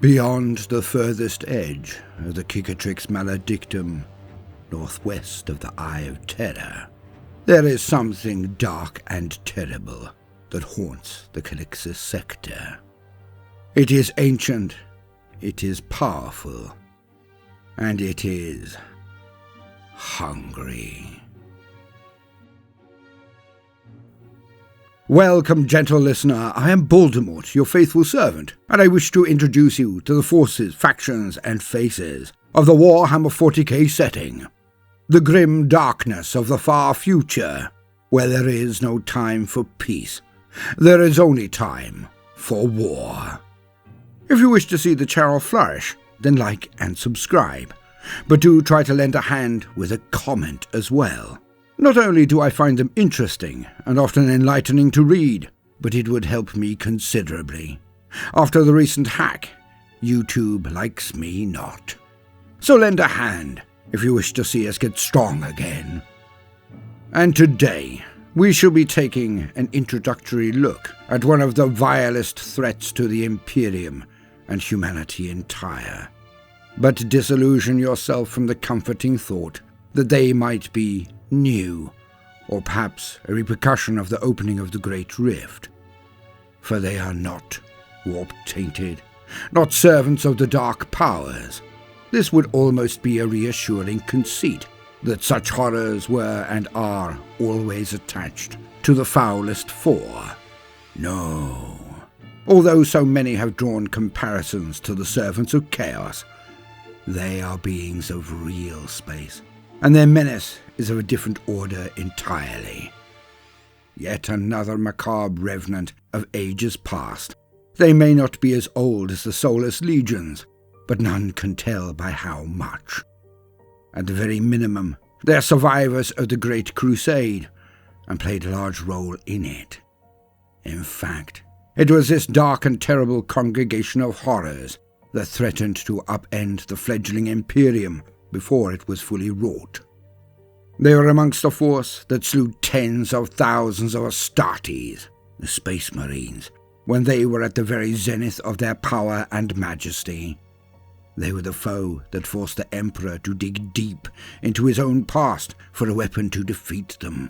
Beyond the furthest edge of the Cicatrix Maledictum, northwest of the Eye of Terror, there is something dark and terrible that haunts the Calixis Sector. It is ancient, it is powerful, and it is hungry. Welcome, gentle listener. I am Baldermort, your faithful servant, and I wish to introduce you to the forces, factions, and faces of the Warhammer 40k setting. The grim darkness of the far future, where there is no time for peace. There is only time for war. If you wish to see the channel flourish, then like and subscribe. But do try to lend a hand with a comment as well. Not only do I find them interesting and often enlightening to read, but it would help me considerably. After the recent hack, YouTube likes me not. So lend a hand if you wish to see us get strong again. And today, we shall be taking an introductory look at one of the vilest threats to the Imperium and humanity entire. But disillusion yourself from the comforting thought that they might be new, or perhaps a repercussion of the opening of the Great Rift. For they are not warp-tainted, not servants of the dark powers. This would almost be a reassuring conceit, that such horrors were and are always attached to the foulest four. No. Although so many have drawn comparisons to the servants of chaos, they are beings of real space, and their menace is of a different order entirely. Yet another macabre revenant of ages past. They may not be as old as the Soulless Legions, but none can tell by how much. At the very minimum, they are survivors of the Great Crusade, and played a large role in it. In fact, it was this dark and terrible congregation of horrors that threatened to upend the fledgling Imperium before it was fully wrought. They were amongst the force that slew tens of thousands of Astartes, the Space Marines, when they were at the very zenith of their power and majesty. They were the foe that forced the Emperor to dig deep into his own past for a weapon to defeat them.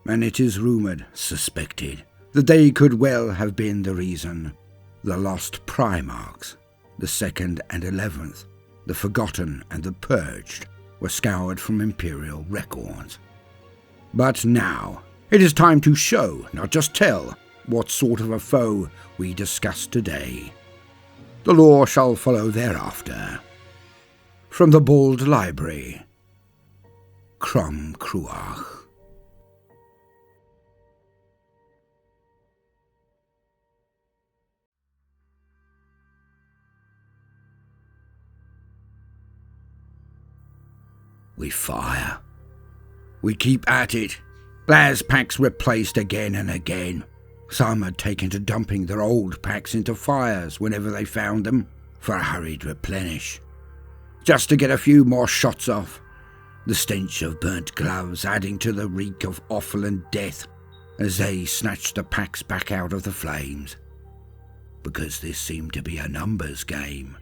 And it is rumoured, suspected, that they could well have been the reason. The lost Primarchs, the 2nd and 11th, the Forgotten and the Purged, were scoured from Imperial records. But now, it is time to show, not just tell, what sort of a foe we discuss today. The lore shall follow thereafter. From the Bold Library, Crom Cruach. We fire. We keep at it. Las packs replaced again and again. Some had taken to dumping their old packs into fires whenever they found them for a hurried replenish. Just to get a few more shots off, the stench of burnt gloves adding to the reek of offal and death as they snatched the packs back out of the flames. Because this seemed to be a numbers game.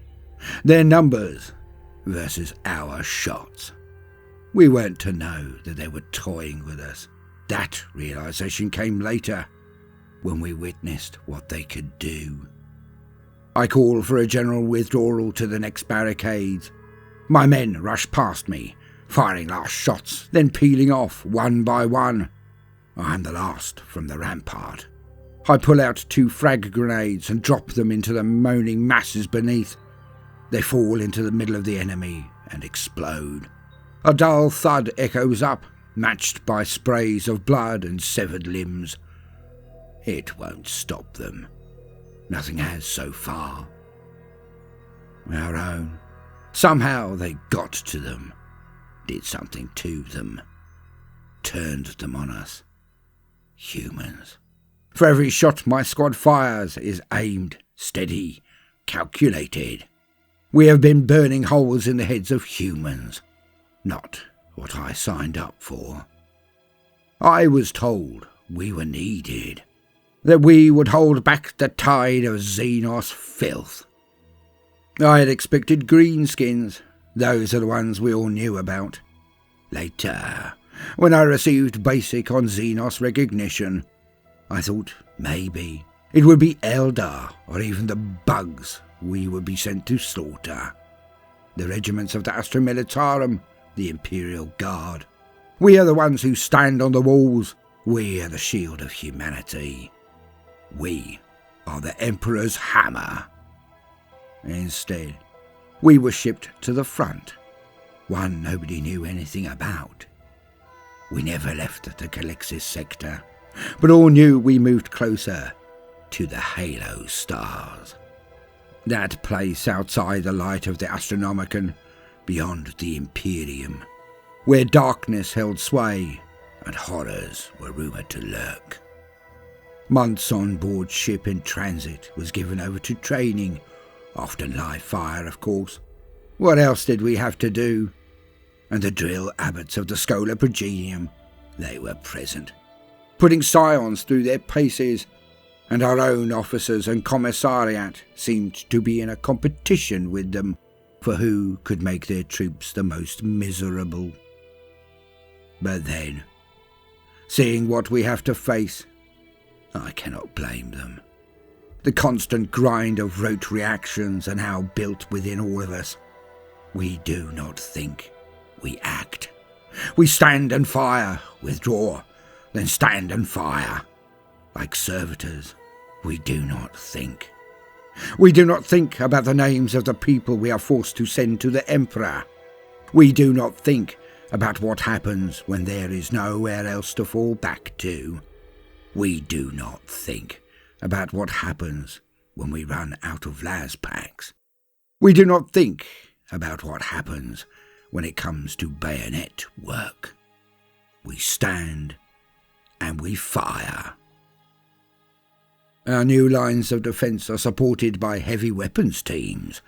Their numbers versus our shots. We weren't to know that they were toying with us. That realization came later, when we witnessed what they could do. I called for a general withdrawal to the next barricades. My men rushed past me, firing last shots, then peeling off one by one. I'm the last from the rampart. I pull out 2 frag grenades and drop them into the moaning masses beneath. They fall into the middle of the enemy and explode. A dull thud echoes up, matched by sprays of blood and severed limbs. It won't stop them. Nothing has so far. Our own. Somehow they got to them. Did something to them. Turned them on us. Humans. For every shot my squad fires is aimed, steady, calculated. We have been burning holes in the heads of humans. Not what I signed up for. I was told we were needed, that we would hold back the tide of Xenos filth. I had expected greenskins. Those are the ones we all knew about. Later, when I received basic on Xenos recognition, I thought maybe it would be Eldar or even the bugs we would be sent to slaughter. The regiments of the Astra Militarum, the Imperial Guard. We are the ones who stand on the walls. We are the shield of humanity. We are the Emperor's hammer. Instead, we were shipped to the front, one nobody knew anything about. We never left the Calixis Sector, but all knew we moved closer to the Halo stars. That place outside the light of the Astronomicon, beyond the Imperium, where darkness held sway and horrors were rumoured to lurk. Months on board ship in transit was given over to training, often live fire, of course. What else did we have to do? And the drill abbots of the Schola Progenium, they were present, putting scions through their paces, and our own officers and commissariat seemed to be in a competition with them for who could make their troops the most miserable. But then, seeing what we have to face, I cannot blame them. The constant grind of rote reactions are now built within all of us. We do not think, we act. We stand and fire, withdraw, then stand and fire. Like servitors, we do not think. We do not think about the names of the people we are forced to send to the Emperor. We do not think about what happens when there is nowhere else to fall back to. We do not think about what happens when we run out of las packs. We do not think about what happens when it comes to bayonet work. We stand and we fire. Our new lines of defence are supported by heavy weapons teams.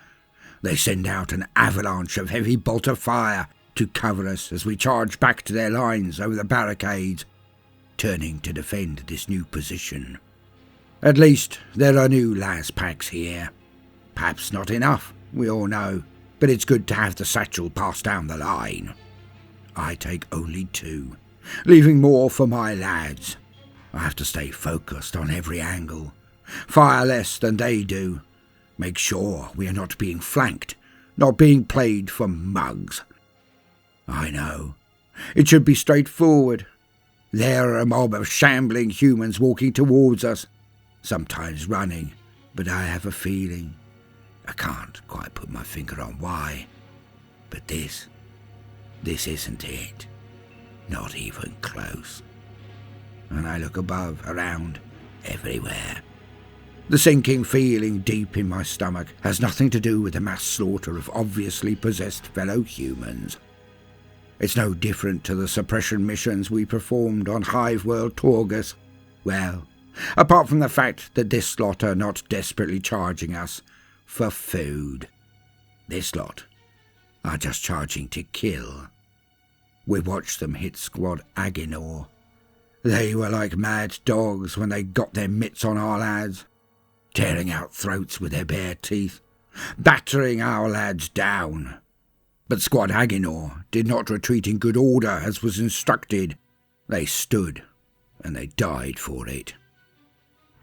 They send out an avalanche of heavy bolter fire to cover us as we charge back to their lines over the barricades, turning to defend this new position. At least there are new las packs here. Perhaps not enough, we all know, but it's good to have the satchel pass down the line. I take only 2, leaving more for my lads. I have to stay focused on every angle, fire less than they do, make sure we are not being flanked, not being played for mugs. I know, it should be straightforward. There are a mob of shambling humans walking towards us, sometimes running, but I have a feeling. I can't quite put my finger on why, but this isn't it. Not even close. And I look above, around, everywhere. The sinking feeling deep in my stomach has nothing to do with the mass slaughter of obviously possessed fellow humans. It's no different to the suppression missions we performed on Hive World Torgus. Well, apart from the fact that this lot are not desperately charging us for food. This lot are just charging to kill. We watched them hit Squad Aginor. They were like mad dogs when they got their mitts on our lads, tearing out throats with their bare teeth, battering our lads down. But Squad Aginor did not retreat in good order as was instructed. They stood, and they died for it.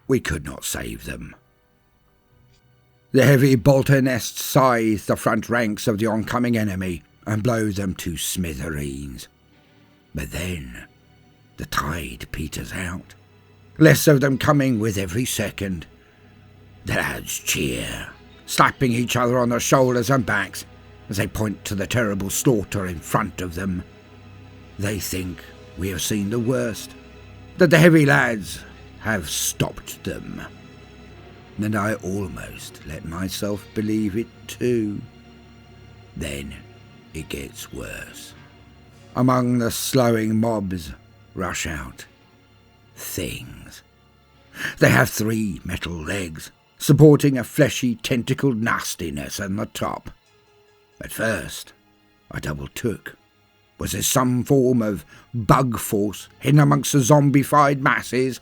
We could not save them. The heavy bolter nests scythe the front ranks of the oncoming enemy and blow them to smithereens. But then the tide peters out, less of them coming with every second. The lads cheer, slapping each other on the shoulders and backs as they point to the terrible slaughter in front of them. They think we have seen the worst, that the heavy lads have stopped them. And I almost let myself believe it too. Then it gets worse. Among the slowing mobs rush out things. They have 3 metal legs, supporting a fleshy tentacled nastiness on the top. At first, I double-took. Was there some form of bug force hidden amongst the zombified masses?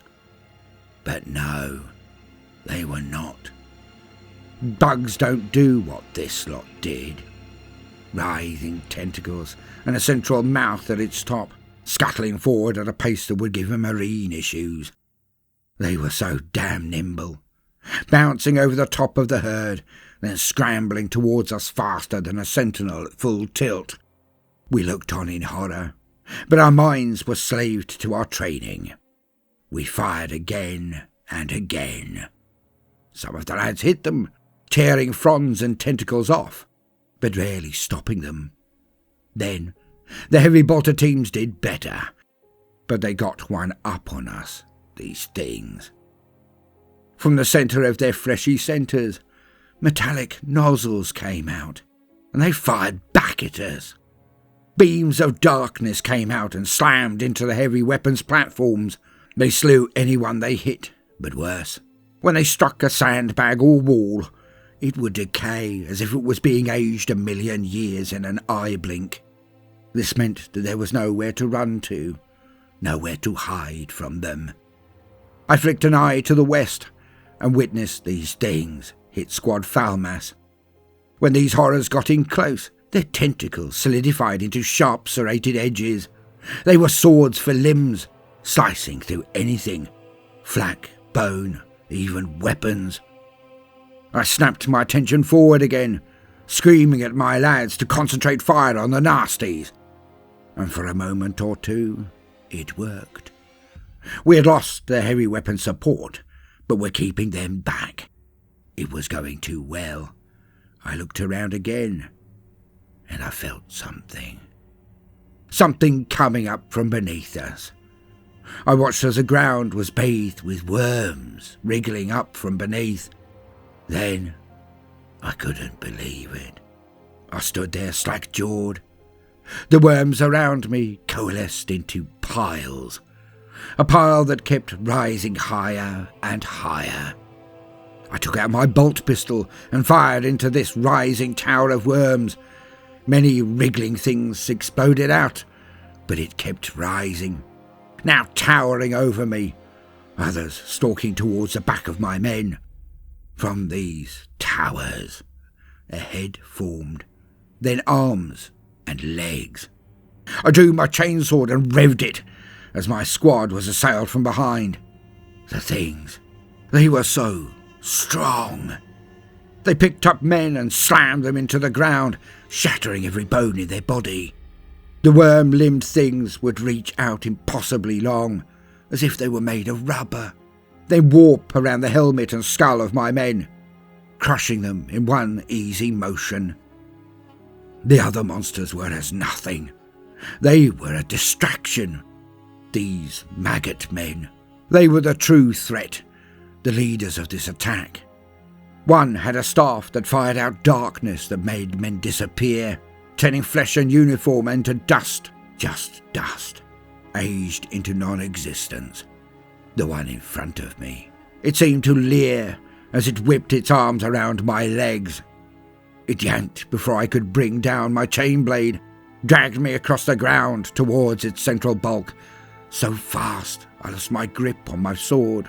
But no, they were not. Bugs don't do what this lot did. Writhing tentacles and a central mouth at its top, scuttling forward at a pace that would give them marine issues. They were so damn nimble, bouncing over the top of the herd, then scrambling towards us faster than a sentinel at full tilt. We looked on in horror, but our minds were slaved to our training. We fired again and again. Some of the lads hit them, tearing fronds and tentacles off, but rarely stopping them. Then the heavy bolter teams did better, but they got one up on us, these things. From the centre of their fleshy centres, metallic nozzles came out, and they fired back at us. Beams of darkness came out and slammed into the heavy weapons platforms. They slew anyone they hit, but worse, when they struck a sandbag or wall, it would decay as if it was being aged 1,000,000 years in an eye blink. This meant that there was nowhere to run to, nowhere to hide from them. I flicked an eye to the west and witnessed these things hit Squad Falmas. When these horrors got in close, their tentacles solidified into sharp serrated edges. They were swords for limbs, slicing through anything, flak, bone, even weapons. I snapped my attention forward again, screaming at my lads to concentrate fire on the nasties. And for a moment or two, it worked. We had lost their heavy weapon support, but were keeping them back. It was going too well. I looked around again, and I felt something. Something coming up from beneath us. I watched as the ground was bathed with worms wriggling up from beneath. Then I couldn't believe it. I stood there slack-jawed. The worms around me coalesced into piles. A pile that kept rising higher and higher. I took out my bolt pistol and fired into this rising tower of worms. Many wriggling things exploded out, but it kept rising, now towering over me, others stalking towards the back of my men. From these towers, a head formed, then arms and legs. I drew my chainsword and revved it as my squad was assailed from behind. The things, they were so strong. They picked up men and slammed them into the ground, shattering every bone in their body. The worm-limbed things would reach out impossibly long, as if they were made of rubber, then warp around the helmet and skull of my men, crushing them in one easy motion. The other monsters were as nothing. They were a distraction. These maggot men, they were the true threat, the leaders of this attack. One had a staff that fired out darkness that made men disappear, turning flesh and uniform into dust, just dust, aged into non-existence. The one in front of me, it seemed to leer as it whipped its arms around my legs. It yanked before I could bring down my chain blade, dragged me across the ground towards its central bulk. So fast I lost my grip on my sword,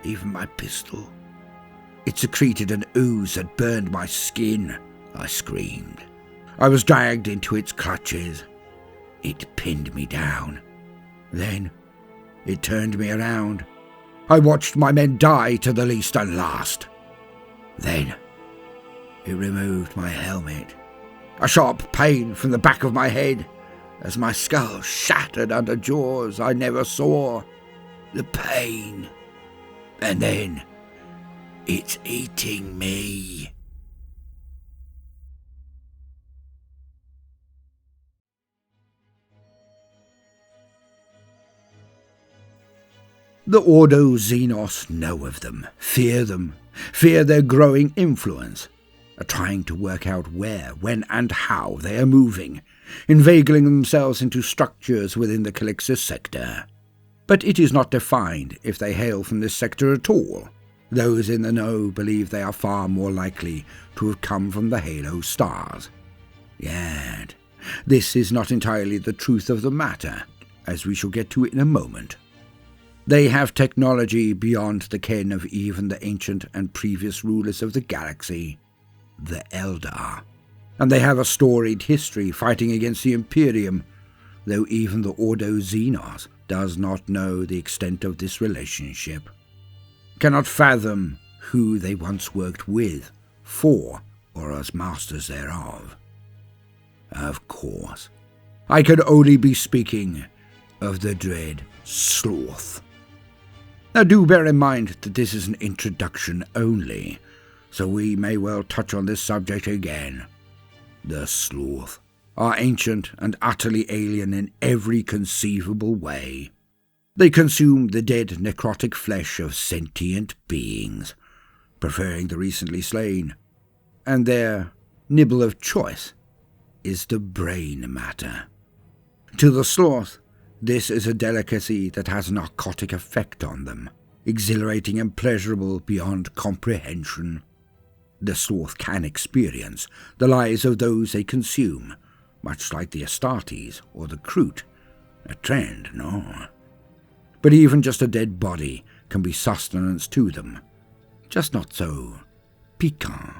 even my pistol. It secreted an ooze that burned my skin. I screamed. I was dragged into its clutches. It pinned me down. Then it turned me around. I watched my men die to the least and last. Then it removed my helmet. A sharp pain from the back of my head as my skull shattered under jaws I never saw. The pain. And then it's eating me. The Ordo Xenos know of them, fear their growing influence, are trying to work out where, when and how they are moving, inveigling themselves into structures within the Calixis Sector. But it is not defined if they hail from this sector at all. Those in the know believe they are far more likely to have come from the Halo stars. Yet, this is not entirely the truth of the matter, as we shall get to in a moment. They have technology beyond the ken of even the ancient and previous rulers of the galaxy, the Eldar. And they have a storied history fighting against the Imperium, though even the Ordo Xenos does not know the extent of this relationship, cannot fathom who they once worked with, for, or as masters thereof. Of course, I could only be speaking of the dread Sloth. Now do bear in mind that this is an introduction only, so we may well touch on this subject again. The Sloth are ancient and utterly alien in every conceivable way. They consume the dead necrotic flesh of sentient beings, preferring the recently slain, and their nibble of choice is the brain matter. To the Sloth, this is a delicacy that has a narcotic effect on them, exhilarating and pleasurable beyond comprehension. The Sloth can experience the lives of those they consume, much like the Astartes or the Kroot. A trend, no? But even just a dead body can be sustenance to them, just not so piquant.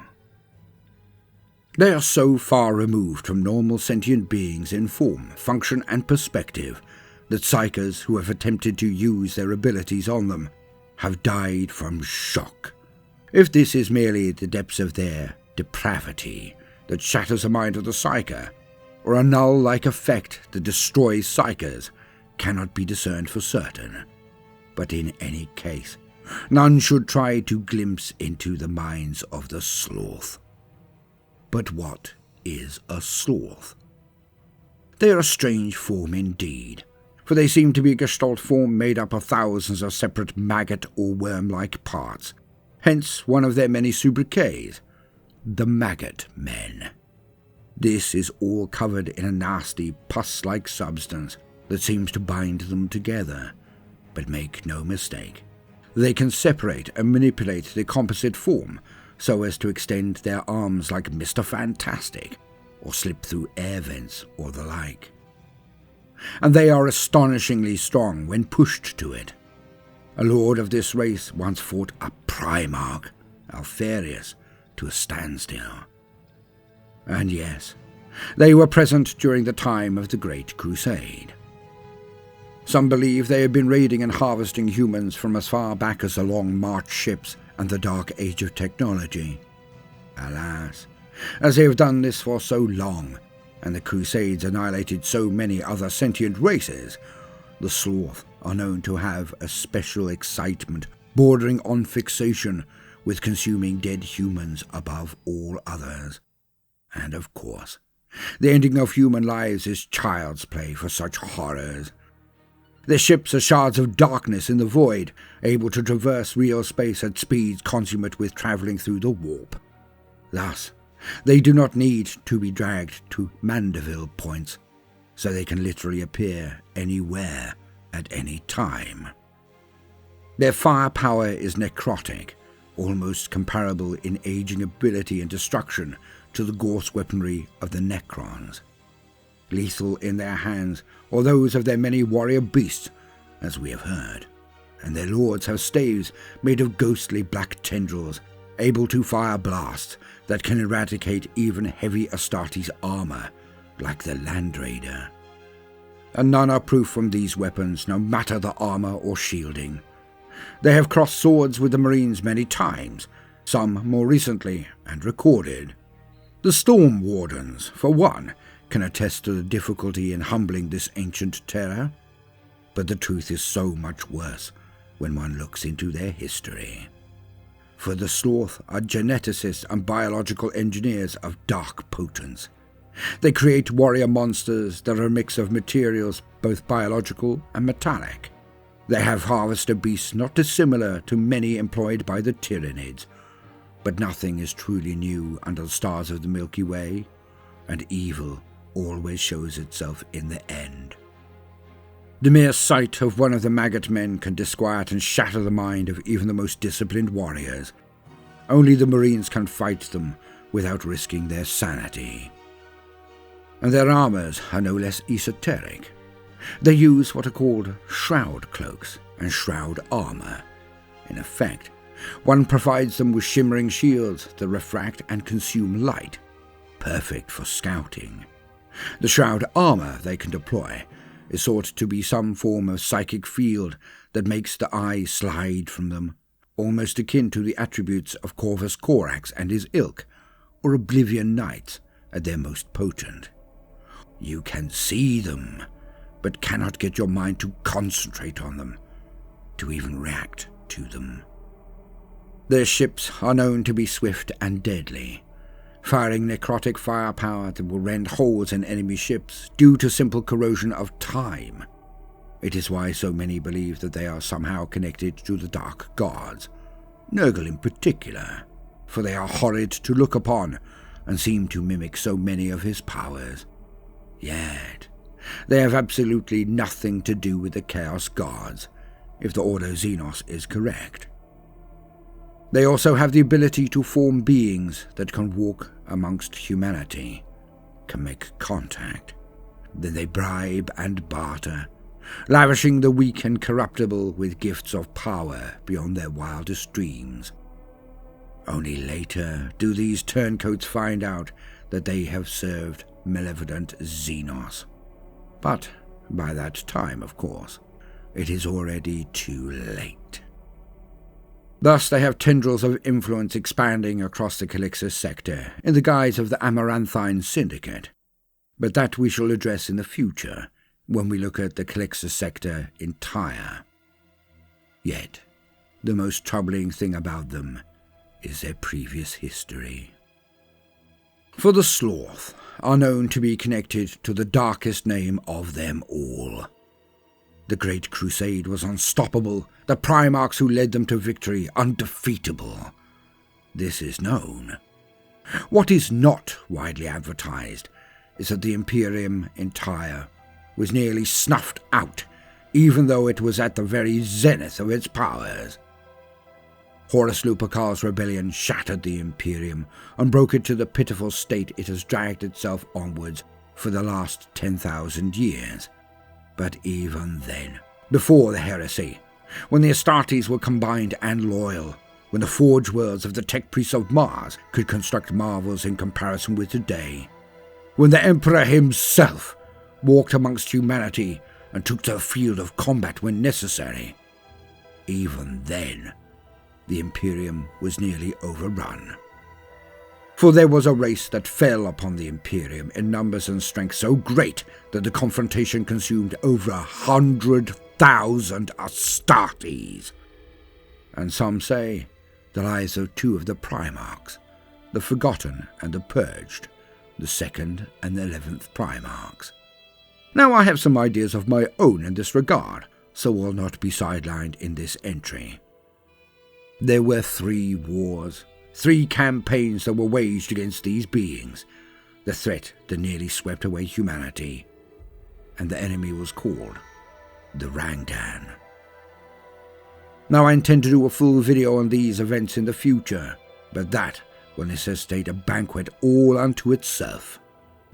They are so far removed from normal sentient beings in form, function and perspective that psychers who have attempted to use their abilities on them have died from shock. If this is merely the depths of their depravity that shatters the mind of the psyker, or a null-like effect that destroys psychers, cannot be discerned for certain. But in any case, none should try to glimpse into the minds of the Sloth. But what is a Sloth? They are a strange form indeed, for they seem to be a gestalt form made up of thousands of separate maggot or worm-like parts, hence one of their many sobriquets, the Maggot Men. This is all covered in a nasty, pus-like substance that seems to bind them together. But make no mistake, they can separate and manipulate the composite form so as to extend their arms like Mr. Fantastic, or slip through air vents or the like. And they are astonishingly strong when pushed to it. A lord of this race once fought a Primarch, Alfarius, to a standstill. And yes, they were present during the time of the Great Crusade. Some believe they have been raiding and harvesting humans from as far back as the Long March ships and the Dark Age of technology. Alas, as they have done this for so long, and the Crusades annihilated so many other sentient races, the Sloth are known to have a special excitement bordering on fixation with consuming dead humans above all others. And of course, the ending of human lives is child's play for such horrors. Their ships are shards of darkness in the void, able to traverse real space at speeds consummate with travelling through the warp. Thus, they do not need to be dragged to Mandeville points, so they can literally appear anywhere at any time. Their firepower is necrotic, almost comparable in aging ability and destruction to the Gorse weaponry of the Necrons. Lethal in their hands, or those of their many warrior beasts, as we have heard, and their lords have staves made of ghostly black tendrils, able to fire blasts that can eradicate even heavy Astartes armor, like the Land Raider. And none are proof from these weapons, no matter the armor or shielding. They have crossed swords with the Marines many times, some more recently and recorded. The Storm Wardens, for one, can attest to the difficulty in humbling this ancient terror, but the truth is so much worse when one looks into their history. For the Sloth are geneticists and biological engineers of dark potence. They create warrior monsters that are a mix of materials both biological and metallic. They have harvester beasts not dissimilar to many employed by the Tyranids, but nothing is truly new under the stars of the Milky Way, and evil always shows itself in the end. The mere sight of one of the Maggot Men can disquiet and shatter the mind of even the most disciplined warriors. Only the Marines can fight them without risking their sanity. And their armors are no less esoteric. They use what are called shroud cloaks, and shroud armor. In effect, one provides them with shimmering shields that refract and consume light, perfect for scouting. The shroud armor they can deploy is thought to be some form of psychic field that makes the eye slide from them, almost akin to the attributes of Corvus Corax and his ilk, or Oblivion Knights at their most potent. You can see them, but cannot get your mind to concentrate on them, to even react to them. Their ships are known to be swift and deadly, firing necrotic firepower that will rend holes in enemy ships due to simple corrosion of time. It is why so many believe that they are somehow connected to the Dark Gods, Nurgle in particular, for they are horrid to look upon and seem to mimic so many of his powers. Yet, they have absolutely nothing to do with the Chaos Gods, if the Ordo Xenos is correct. They also have the ability to form beings that can walk amongst humanity, can make contact. Then they bribe and barter, lavishing the weak and corruptible with gifts of power beyond their wildest dreams. Only later do these turncoats find out that they have served malevolent Xenos. But by that time, of course, it is already too late. Thus they have tendrils of influence expanding across the Calixis Sector in the guise of the Amaranthine Syndicate, but that we shall address in the future when we look at the Calixis Sector entire. Yet, the most troubling thing about them is their previous history. For the Sloth are known to be connected to the darkest name of them all. The Great Crusade was unstoppable, the Primarchs who led them to victory undefeatable. This is known. What is not widely advertised is that the Imperium entire was nearly snuffed out, even though it was at the very zenith of its powers. Horus Lupercal's rebellion shattered the Imperium and broke it to the pitiful state it has dragged itself onwards for the last 10,000 years. But even then, before the heresy, when the Astartes were combined and loyal, when the forge worlds of the tech priests of Mars could construct marvels in comparison with today, when the Emperor himself walked amongst humanity and took to the field of combat when necessary, even then, the Imperium was nearly overrun. For there was a race that fell upon the Imperium in numbers and strength so great that the confrontation consumed over 100,000 Astartes. And some say the lives of two of the Primarchs, the Forgotten and the Purged, the 2nd and the 11th Primarchs. Now I have some ideas of my own in this regard, so will not be sidelined in this entry. There were 3 wars, 3 campaigns that were waged against these beings, the threat that nearly swept away humanity, and the enemy was called the Rangdan. Now I intend to do a full video on these events in the future, but that will necessitate a banquet all unto itself.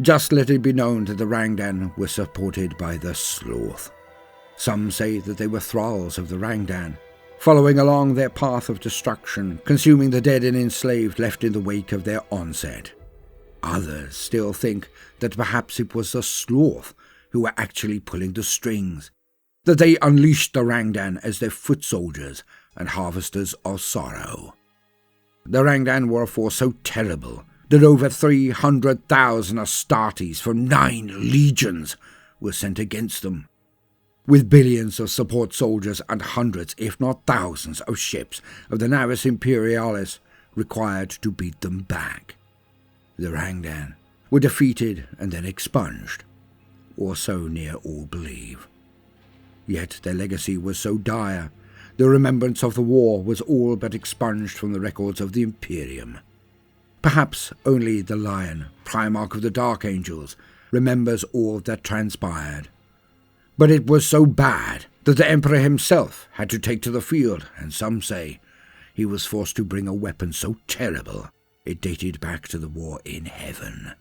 Just let it be known that the Rangdan were supported by the Sloth. Some say that they were thralls of the Rangdan, following along their path of destruction, consuming the dead and enslaved left in the wake of their onset. Others still think that perhaps it was the Sloth who were actually pulling the strings, that they unleashed the Rangdan as their foot soldiers and harvesters of sorrow. The Rangdan were a force so terrible that over 300,000 Astartes from 9 legions were sent against them, with billions of support soldiers and hundreds, if not thousands, of ships of the Navis Imperialis required to beat them back. The Rangdan were defeated and then expunged, or so near all believe. Yet their legacy was so dire, the remembrance of the war was all but expunged from the records of the Imperium. Perhaps only the Lion, Primarch of the Dark Angels, remembers all that transpired. But it was so bad that the Emperor himself had to take to the field, and some say he was forced to bring a weapon so terrible it dated back to the war in heaven.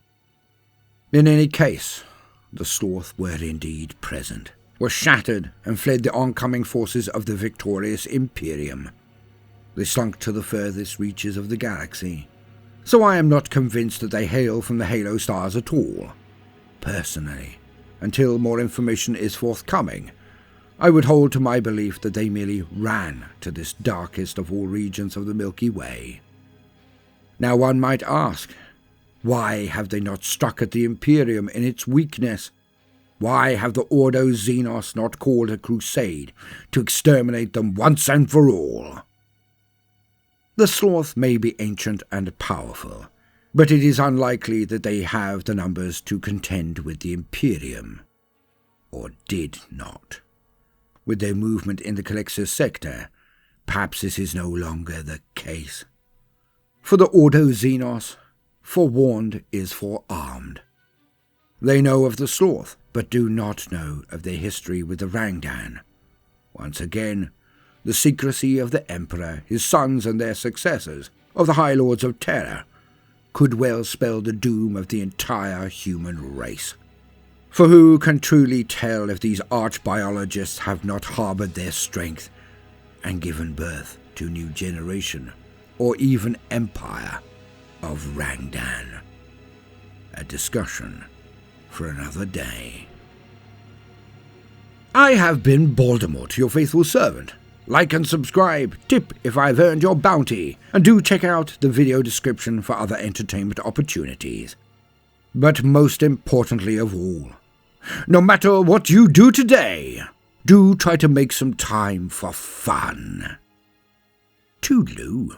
In any case, the Sloth were indeed present, were shattered and fled the oncoming forces of the victorious Imperium. They slunk to the furthest reaches of the galaxy, so I am not convinced that they hail from the Halo stars at all. Personally, until more information is forthcoming, I would hold to my belief that they merely ran to this darkest of all regions of the Milky Way. Now one might ask, why have they not struck at the Imperium in its weakness? Why have the Ordo Xenos not called a crusade to exterminate them once and for all? The Sloth may be ancient and powerful, but it is unlikely that they have the numbers to contend with the Imperium. Or did not. With their movement in the Calixis Sector, perhaps this is no longer the case. For the Ordo Xenos, forewarned is forearmed. They know of the Sloth, but do not know of their history with the Rangdan. Once again, the secrecy of the Emperor, his sons and their successors, of the High Lords of Terror, could well spell the doom of the entire human race. For who can truly tell if these arch-biologists have not harboured their strength and given birth to a new generation, or even empire, of Rangdan? A discussion for another day. I have been Baldermort, your faithful servant. Like and subscribe, tip if I've earned your bounty, and do check out the video description for other entertainment opportunities. But most importantly of all, no matter what you do today, do try to make some time for fun. Toodaloo.